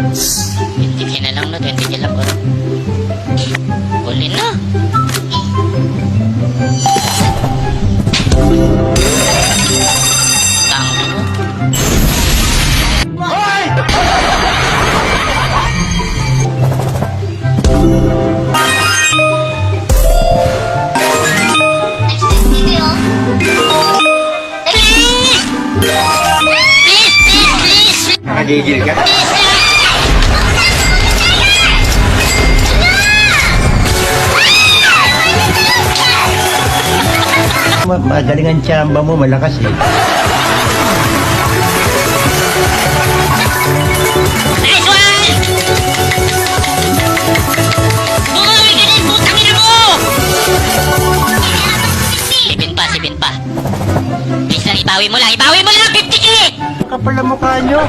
20k na lang, no? 20k lang ko. Uli na. Tango mo. Nagigil ka? Magaling ang tsamba mo, malakas eh. Nice one! Bumawi ka din, putang ina mo! 7 pa. Please lang, ibawi mo lang, 50k! Kapal ang mukha nyo.